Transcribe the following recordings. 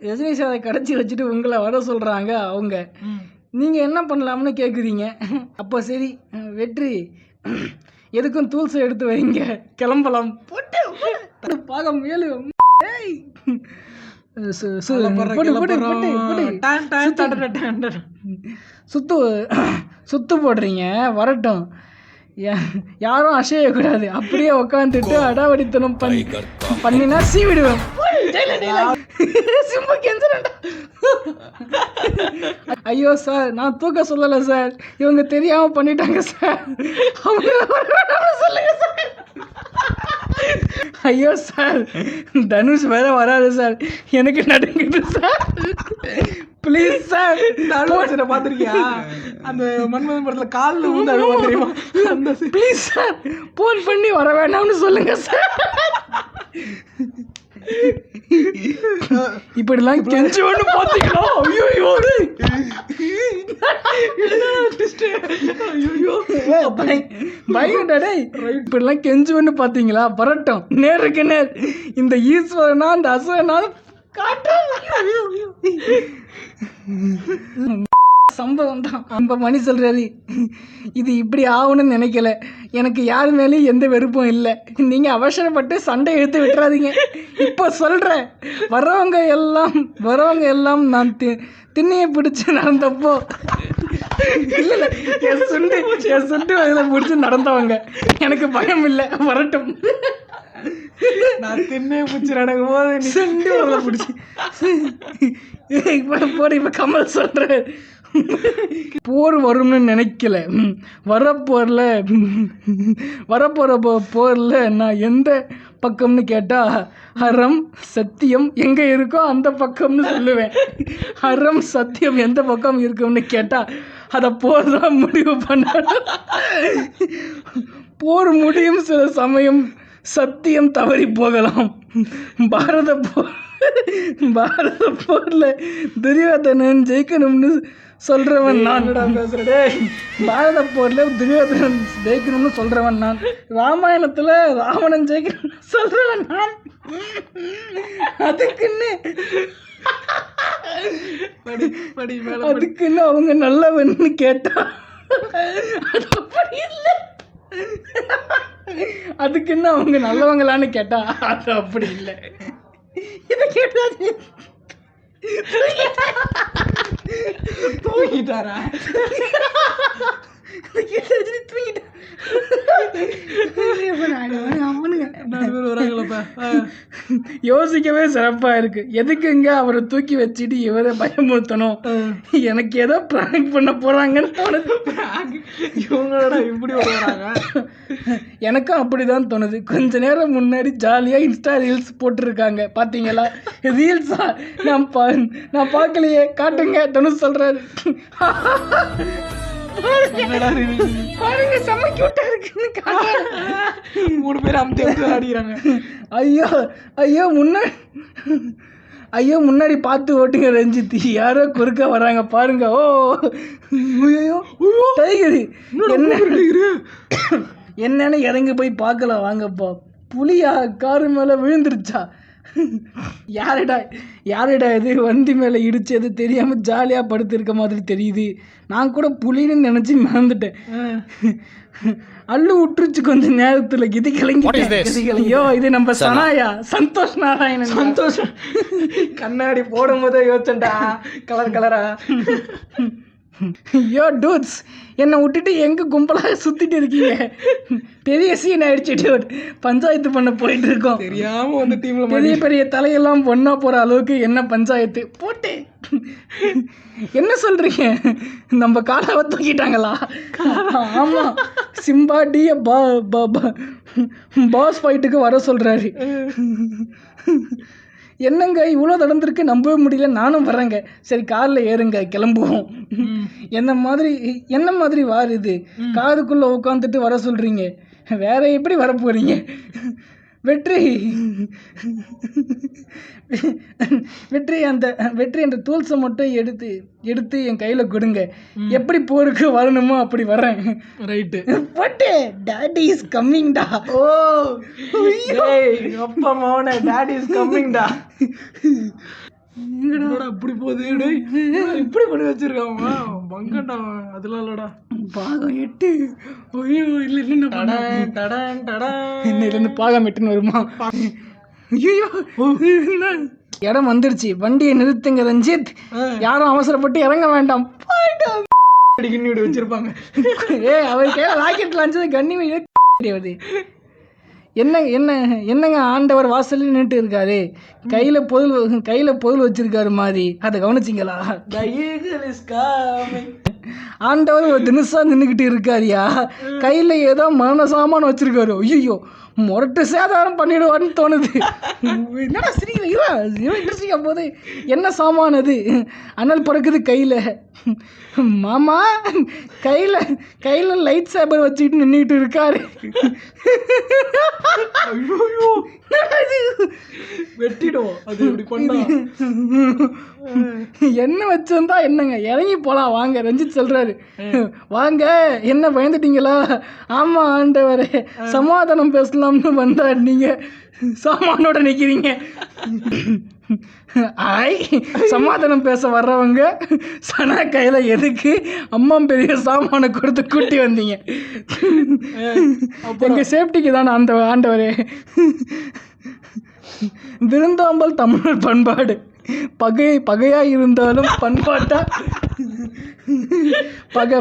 ரஜினி சாரை கடைச்சி வச்சுட்டு உங்களை வர சொல்கிறாங்க அவங்க. நீங்கள் என்ன பண்ணலாம்னு கேட்குறீங்க. அப்போ சரி வெற்றி எதுக்கும் டூல்ஸை எடுத்து வைங்க, கிளம்பலாம். போட்டு பாகம் மேலு சுத்து போடுறீங்க. வரட்டும், யாரும் அசையக்கூடாது. அப்படியே உக்காந்துட்டு அடாவடித்தனம் பண்ணினா சீவிடுவேன். ஐயோ சார், நான் தூக்க சொல்லலை சார், இவங்க தெரியாம பண்ணிட்டாங்க சார். சொல்லுங்க சார். ஐயோ சார், தனுஷ் வேற வராது சார், எனக்கு நடுங்குது சார். Please sir. தனுஷை பார்த்துருக்கியா? அந்த மன்மதன் படத்துல காலில் வந்து அது தெரியுமா? அந்த ப்ளீஸ் சார், ஃபோன் பண்ணி வர வேண்டாம்னு சொல்லுங்க சார். இப்படிலாம் கெஞ்சி ஒன்று பார்த்தீங்களா? ஐயோ பயங்கடா. இப்படிலாம் கெஞ்சி ஒன்று பார்த்தீங்களா? வரட்டும், நேருக்கு நேர் இந்த ஈஸ்வரனா அந்த அசுரனா சம்பவம் தான். நம்ம மணி சொல்றாரு, இது இப்படி ஆகணும்னு நினைக்கல. எனக்கு யார் மேலேயும் எந்த வெறுப்பும் இல்லை. நீங்கள் அவசரப்பட்டு சண்டை இழுத்து விட்டுறாதீங்க. இப்போ சொல்கிறேன், வரவங்க எல்லாம் நான் திண்ணையை பிடிச்சி நடந்தப்போ இல்லை என் சுண்டு அதில் பிடிச்சி நடந்தவங்க. எனக்கு பயம் இல்லை, வரட்டும். நான் திண்ணையை பிடிச்சி நடக்கும் போது சுண்டு அதில் பிடிச்சி போட. இப்போ கமல் சொல்கிறேன், போர் வரும்னு நினைக்கல. வரப்போகிற போரில் நான் எந்த பக்கம்னு கேட்டால் ஹரம் சத்தியம் எங்கே இருக்கோ அந்த பக்கம்னு சொல்லுவேன். ஹரம் சத்தியம் எந்த பக்கம் இருக்கும்னு கேட்டால் அதை போர் தான் முடிவு பண்ண. போர் முடியும், சில சமயம் சத்தியம் தவறி போகலாம். பாரத போர்ல துரியோதனன் ஜெயிக்கணும்னு சொல்றவன் நான். பாரத போர்ல துரியோதனன் ஜெயிக்கணும்னு சொல்றவன் நான். ராமாயணத்துல ராவணன் ஜெயிக்கணும்னு சொல்றவன் நான். அதுக்குன்னு அவங்க நல்லவன்னு கேட்டா அப்படி இல்லை. அதுக்குன்னு அவங்க நல்லவங்களான்னு கேட்டா அது அப்படி இல்லை. இதை கேட்டாது தூங்கிட்டாரா? யோசிக்கவே சிறப்பா இருக்கு. எதுக்குங்க அவரை தூக்கி வச்சுட்டு இவரை பயமுறுத்தணும்? எனக்கு ஏதோ பிராங்க் பண்ண போறாங்கன்னு தோணுது. இவங்களோட இப்படி வராங்க. எனக்கும் அப்படிதான் தோணுது. கொஞ்ச நேரம் முன்னாடி ஜாலியா இன்ஸ்டா ரீல்ஸ் போட்டுருக்காங்க, பாத்தீங்களா? ரீல்ஸா? நான் பார்க்கலையே, காட்டுங்க. தனுஷ் சொல்றாரு, பாருங்க செம்ம கியூட்டா இருக்குன்னு. 3 பேர் அமுத்தி ஆடிக்கிறாங்க. ஐயோ முன்னாடி பார்த்து ஓட்டுங்க ரஞ்சித், யாரோ குறுக்க வராங்க பாருங்க. ஓ டைகரு என்னன்னு இறங்கி போய் பார்க்கலாம் வாங்கப்பா. புலியா காரு மேல விழுந்துருச்சா? யாரிடா இது வண்டி மேலே இடிச்சது தெரியாமல் ஜாலியாக படுத்திருக்க மாதிரி தெரியுது. நான் கூட புலின்னு நினச்சி மறந்துட்டேன். அள்ளு விட்டுருச்சு கொஞ்ச நேரத்தில். இது கிளங்கியோ, இது நம்ம சனாயா சந்தோஷ் நாராயணன். சந்தோஷம் கண்ணாடி போடும் போதே யோசிச்சேன்டா, கலரா. யோ டூட்ஸ், என்னை விட்டுட்டு எங்கே கும்பலாக சுற்றிட்டு இருக்கீங்க? பெரிய சீன் ஆயிடுச்சுட்டு பஞ்சாயத்து பண்ண போயிட்டு இருக்கோம். தெரியாம வந்து டீம்ல பெரிய தலையெல்லாம் பொண்ணா போகிற அளவுக்கு என்ன பஞ்சாயத்து போட்டு என்ன சொல்கிறீங்க? நம்ம காலாவை தூக்கிட்டாங்களா? ஆமாம், சிம்பா டிய பாஸ் ஃபைட்டுக்கு வர சொல்கிறாரு. என்னங்க இவ்வளோ நடந்திருக்கு, நம்பவே முடியல. நானும் வரேங்க. சரி காரில் ஏறுங்க, கிளம்புவோம். என்ன மாதிரி வார் இது? காருக்குள்ளே உட்காந்துட்டு வர சொல்கிறீங்க, வேற எப்படி வர போகிறீங்க? வெற்றி அந்த டூல்ஸை மட்டும் எடுத்து என் கையில் கொடுங்க. எப்படி போருக்கு வரணுமோ அப்படி வரேன். ரைட்டு போட்டு டாடி இஸ் கம்மிங்டா. ஓ அப்பா மோனே, டாடி இஸ் கம்மிங்டா. என்னடா இப்படி போகுது டேய், என்னடா இப்படி பண்ணி வச்சிருக்கான் பங்கண்டா அதெல்லாம் இல்லடா. பாகம் 8. ஐயோ இல்லை இல்லை டடன் டடன் டடன். இன்னிலிருந்து பாகம் 8ன்னு வருமா? ஐயோ இடம் வந்துருச்சு, வண்டியை நிறுத்துங்க ரஞ்சித். யாரும் அவசரப்பட்டு இறங்க வேண்டாம். கண்ணி விட வச்சிருப்பாங்க. அவர் கையில ராக்கெட் லான்ச்சது கண்ணி கிடையாது. என்னங்க ஆண்டவர் வாசல்ல நின்றுட்டு இருக்காரு, கையில பொருள் வச்சிருக்காரு மாதிரி. அதை கவனிச்சிங்களா? ஆண்டவர் ஒரு தினசா நின்றுக்கிட்டு இருக்காரியா, கையில ஏதோ மரண சாமான் வச்சிருக்காரு. ஐயோ முரட்டு சேதாரம் பண்ணிடுவான்னு தோணுது. என்னடா இன்ட்ரெஸ்டிங்கா போகுது. என்ன சாமான் அது? அனல் பறக்குது கையில. மாமா கையில லைட் சேபர் வச்சுக்கிட்டு நின்றுக்கிட்டு இருக்காரு. ஐயோ வெட்டிடும் அது இப்படி பண்ணா. என்ன வச்சிருந்தா என்னங்க, இறங்கி போலாம் வாங்க. ரஞ்சித் சொல்றாரு வாங்க. என்ன பயந்துட்டீங்களா? ஆமா ஆண்டவரே, சமாதானம் பேசலாம்னு வந்தா நீங்க சாமானோட நிக்கிறீங்க. சமாதானம் பேச வர்றவங்க சனா கையில எதுக்கு அம்மா பெரிய சாமான கொடுத்து கூட்டி வந்தீங்க? எங்க சேஃப்டிக்கு தானே அந்த ஆண்டவரே. விருந்தாம்பல் தமிழர் பண்பாடு. பகையா இருந்தாலும்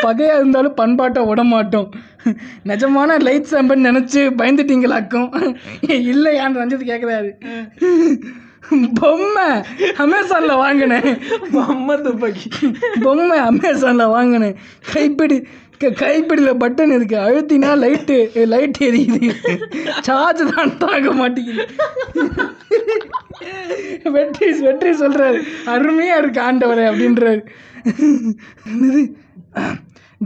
பகையா இருந்தாலும் பண்பாட்டை விடமாட்டோம். நிஜமான லைட் சாம்பன் நினைச்சு பயந்துட்டீங்களாக்கும். இல்லையான்னு ரஞ்சித் கேட்குறாரு. பொம்மை அமேசான்ல வாங்கினேன். பொம்மை அமேசான்ல வாங்கினேன். கைப்பிடியில் பட்டன் இருக்கு, அழுத்தினா லைட் எரியுது. சார்ஜ் தான் தாங்க மாட்டேங்குது. வெற்றி சொல்றாரு, அருமையா இருக்கு ஆண்டவரே அப்படின்றாரு.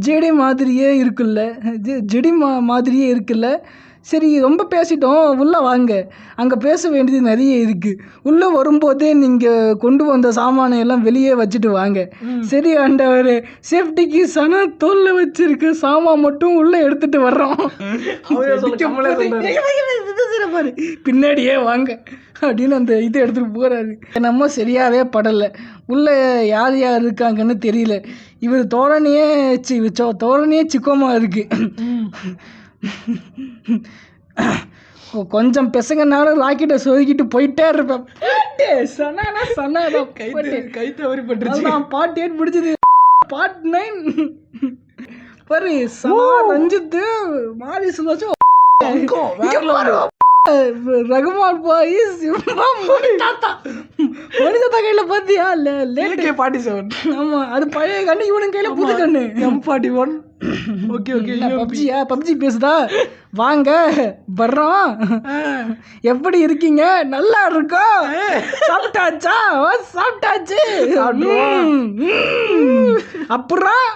ஜெடி மாதிரியே இருக்குல்ல. சரி ரொம்ப பேசிட்டோம், உள்ளே வாங்க. அங்கே பேச வேண்டியது நிறைய இருக்குது. உள்ளே வரும்போதே நீங்கள் கொண்டு வந்த சாமானை எல்லாம் வெளியே வச்சுட்டு வாங்க. சரி ஆண்டவரே, சேஃப்டிக்கு சன தோல்ல வச்சிருக்க சாமான் மட்டும் உள்ளே எடுத்துகிட்டு வர்றோம். பின்னாடியே வாங்க அப்படின்னு அந்த இதை எடுத்துகிட்டு போகிறாரு. நம்ம சரியாகவே படலை. உள்ளே யார் இருக்காங்கன்னு தெரியல. இவர் தோரணையே சிக்கோமா இருக்குது. கொஞ்சம் பெசங்கனாலும் ராக்கெட்டை சொருகிட்டு போயிட்டே இருப்பேன். கை தவறி பட்டுருச்சு. பார்ட் 8 பிடிச்சது. பார்ட் 9 பாரு. ரஞ்சித் மாரி சுதாச்சும் ரகுமான் பாய் மணிதாத்தா கையில பாத்தியா? AK-47. ஆமா, அது பழைய கண்ணு. இவனுக்கு கையில புது கண்ணு M41. ஓகே பப்ஜி பேசுதா? வாங்க வர்றோம். எப்படி இருக்கீங்க? நல்லா இருக்கோம். சாப்பிட்டாச்சு. அப்புறம்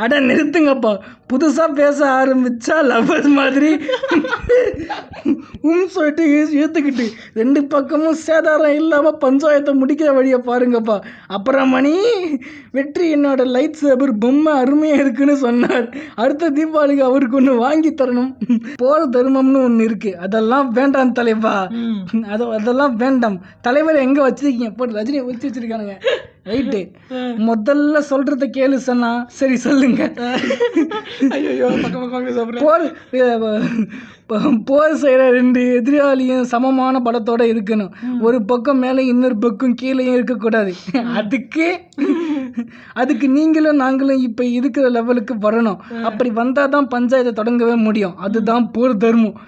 அட நிறுத்துங்கப்பா. புதுசா பேச ஆரம்பிச்சா லவ்வர்ஸ் மாதிரி சொல்லிட்டு ஏத்துக்கிட்டு 2 பக்கமும் சேதாரம் இல்லாம பஞ்சாயத்தை முடிக்கிற வழியை பாருங்கப்பா. அப்புறம் மணி வெற்றி என்னோட லைட் சேபர் பொம்மை அருமையா இருக்குன்னு சொன்னார். அடுத்த தீபாவளிக்கு அவருக்கு ஒன்று வாங்கி தரணும். போற தர்மம்னு ஒன்று இருக்கு. அதெல்லாம் வேண்டாம் தலைவா. அதெல்லாம் வேண்டாம். தலைவர் எங்க வச்சிருக்கீங்க? போட்டு ரஜினியை வச்சு வச்சிருக்கானுங்க. ரைட்டு, முதல்ல சொல்றத கேளு சொன்னா. சரி சொல்லுங்க. போர் செய்கிற 2 எதிராளியும் சமமான பலத்தோட இருக்கணும். ஒரு பக்கம் மேலே இன்னொரு பக்கம் கீழேயும் இருக்கக்கூடாது. அதுக்கு நீங்களும் நாங்களும் இப்போ இருக்கிற லெவலுக்கு வரணும். அப்படி வந்தால் தான் பஞ்சாயத்தை தொடங்கவே முடியும். அதுதான் போர் தர்மம்.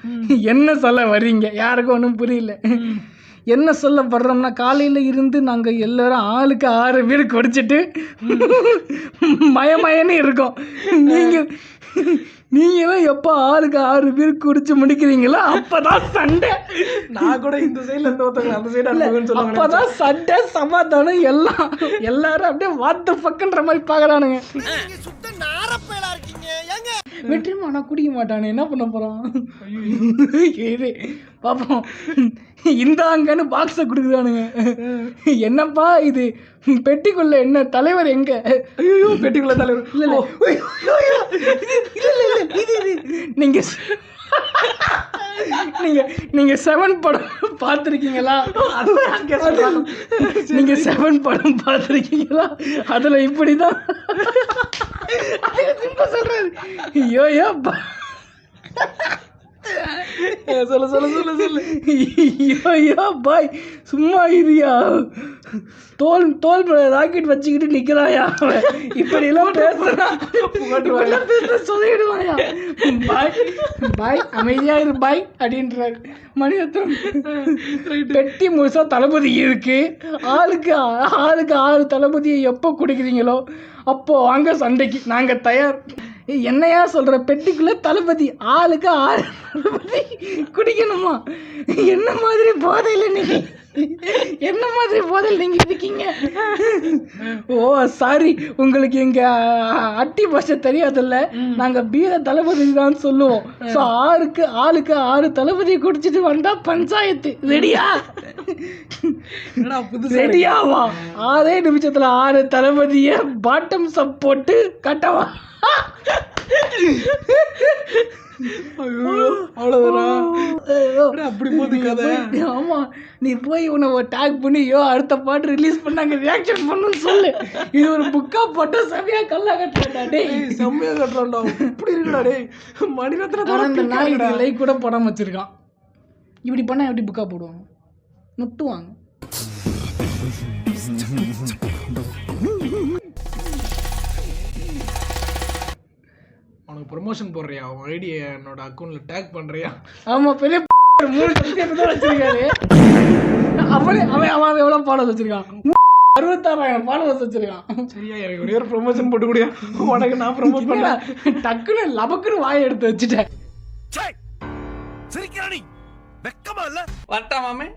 என்ன சொல்ல வர்றீங்க? யாருக்கும் ஒன்றும் புரியல. என்ன சொல்ல வர்றோம்னா, காலையில் இருந்து நாங்கள் எல்லாரும் ஆளுக்கு 6 பேர் குடிச்சிட்டு மயமயன்னு இருக்கோம். நீங்களும் எப்போ ஆளுக்கு 6 பேர் குடிச்சு முடிக்கிறீங்களோ அப்பதான் சண்டை. நான் கூட இந்த சைட்ல இருந்து ஒருத்தவங்க அந்த சைடு அப்பதான் சண்டை சமாதானம் எல்லாம். எல்லாரும் அப்படியே வாத்த பக்கன்ற மாதிரி பாக்குறானுங்க. வெற்றிமா நான் குடிக்க மாட்டானே, என்ன பண்ண போறான்? பாப்போம். இந்தாங்கன்னு பாக்ஸ குடுக்குறானுங்க. என்னப்பா இது? பெட்டிக்குள்ள என்ன? தலைவர் எங்க? பெட்டிக்குள்ள தலைவர் இல்ல. நீங்க நீங்க 7 படம் பார்த்துருக்கீங்களா? நீங்க 7 படம் பார்த்துருக்கீங்களா? அதுல இப்படிதான் சொல்றாரு. ஐயோ சொல்லு ஐயோ பாய் சும்மா இருயா. தோல் ராக்கெட் வச்சுக்கிட்டு நிக்கிறாயா இப்படி எல்லாம் சொல்லிடுவாயா? பாய் பாய் அமைதியா இரு பாய் அப்படின்றாரு மணிரத்னம். பெட்டி முழுசா தளபதி இருக்கு. ஆளுக்கு 6 தளபதியை எப்போ குடிக்கிறீங்களோ அப்போ வாங்க சண்டைக்கு நாங்க தயார். என்னையா சொல்ற? பெட்டிக்குள்ள தளபதி, ஆளுக்கு 6 தளபதி குடிக்கணுமா? என்ன மாதிரி போதையில நீங்க இருக்கீங்க? ஓ சாரி, உங்களுக்கு எங்க அட்டி பாஷை தெரியாதுல்ல. நாங்க பீர தளபதி தான் சொல்லுவோம். ஸோ ஆளுக்கு 6 தளபதி குடிச்சிட்டு வந்தா பஞ்சாயத்து ரெடியா? ரெடியாவா? 6 நிமிஷத்துல 6 தளபதிய பாட்டம் சப் போட்டு கட்டவா? அப்படி போகுது கதை. ஆமா, நீ போய் உன்னை டேக் பண்ணி அடுத்த பாட்டு ரிலீஸ் பண்ணாங்க ரியாக்ஷன் பண்ணுன்னு சொல்லு. இது ஒரு புக்கா போட்டா செமையா கல்லா கட்டுறா. டேய் செம்மையா கட்டுறான்டா. இப்படி இருக்குடா டேய். மணிரத்னம் அந்த நாய்க்கு லைக் கூட படம் வச்சிருக்கான். இப்படி பண்ணா எப்படி புக்கா போடுவாங்க? முட்டுவாங்க. உனக்கு ப்ரொமோஷன் போடுறியா? உன் ஐடியை என்னோட அக்கௌண்ட்ல டேக் பண்றியா? ஆமா, பெரிய 3 சப்ஸ்கிரைபர் தான் வச்சிருக்காரு. அவன் எவ்வளவு ஃபாலோவர்ஸ் வச்சிருக்கான்? 66,000 ஃபாலோவர்ஸ் வச்சிருக்கான். சரியா, எனக்கு ஒரே ஒரு ப்ரொமோஷன் போட்டு கூடிய உனக்கு நான் ப்ரொமோட் பண்ண. டக்குன்னு லபக்குன்னு வாயை எடுத்து வச்சுட்டேன். சிரிக்கிறானி வெக்கமா இல்ல? வட்டா மாமே.